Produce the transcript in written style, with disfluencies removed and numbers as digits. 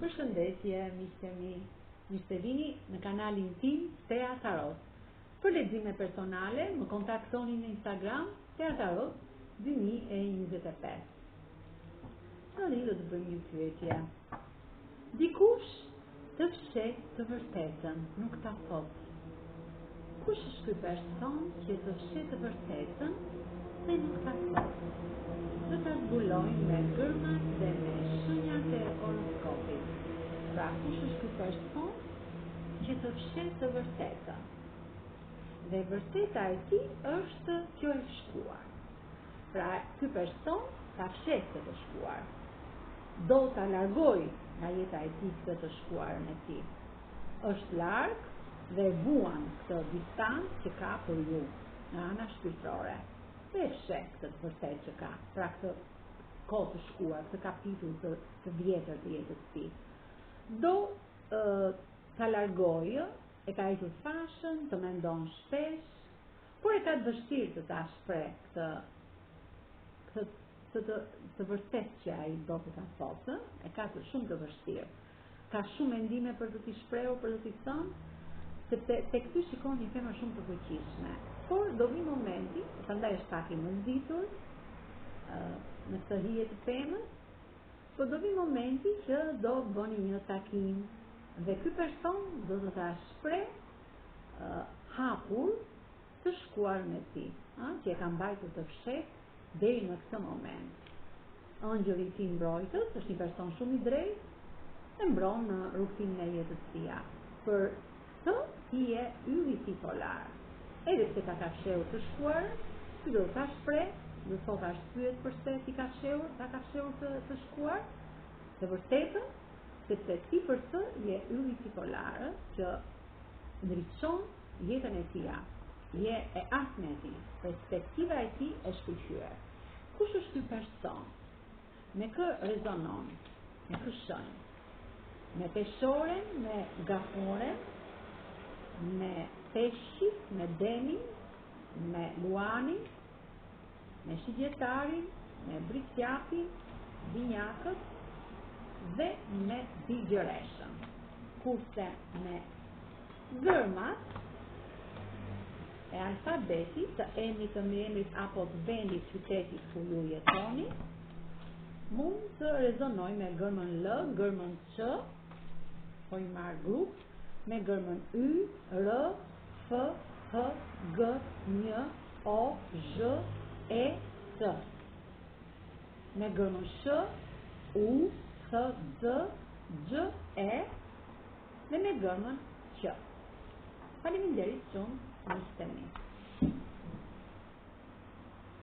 Përshëndetje, miqtë mi, mirë se vini në kanalin tim Tea Tarot. Për lexime personale, më kontaktoni në Instagram Tea Tarot 2025. Tani do të bëjmë një pyetje. Dikush të fshet të vërtetën, nuk ta thot. Kush është ky person që të fshet të vërtetën dhe nuk ta thot? Do ta zbulojmë me gërmat dhe me shenjat e horoskopit. Pra, kush është ky person që të fshet të vërtetën? Dhe vërteta e tij është kjo e shkuar. Pra, ky person ta fshet të shkuar. Do ta largoj nga jeta e tij këtë të shkuarën e tij. Është larg dhe vuan këtë distancë që ka për ju nga ana shpirtërore. Dhe fshet këtë të vërtetë që ka, pra këtë kohë të shkuar, këtë kapitull të vjetër të jetës së tij. Do ta largojë, e ka hequr fashën, të mendon shpesh, por e ka të vështirë të ta shpreh të vërtetë që ai do të ta thotë, e ka shumë të vështirë. Ka shumë mendime për të t'i shprehur, për të t'i thënë, sepse tek ty shikon një femër shumë të fuqishme. Por do vi momenti, prandaj është pak i mërzitur në këtë hije të femës, por do vi momenti që do bëni një takim dhe ky person do të ta shpreh hapur të shkuarën e tij, që e ka mbajtur të fshehtë deri në këtë moment. Angjëlli i tij mbrojtës është një person shumë i drejtë, e mbron në rrugtimin e jetës së tij. Për këtë hije ylli i tij polar. Edhe pse ta ka fshehur të shkuarën, ky do ta shpreh, do thotë arsyet pse ti ka fshehur të shkuar, të vërtetën, sepse ti për të je ylli i tij polar, që ndriçon jetën e tij. Je e ardhmja e tij, perspektiva e tij e shkëlqyer. Kush është ky person? Me kë rezonon? Me kë shenjë? Me peshoren, me gaforen, me peshqit, me demin, me luanin, me shigjetarin, me brisjapin, binjakët dhe me bigjëreshën. Kurse me gërmat e alfabetit, të emrit, të emrit apo të vendit, qytetit ku ju jetoni, mund të rezonoj me gërmën L, gërmën Q, po i marr grup, me gërmën Y, R, F, H, G, Ñ, O, Zh, E, T. Me gërmën Sh, U, H, D, Gj, E dhe me gërmën Q. Faleminderit shumë, miqtë mi.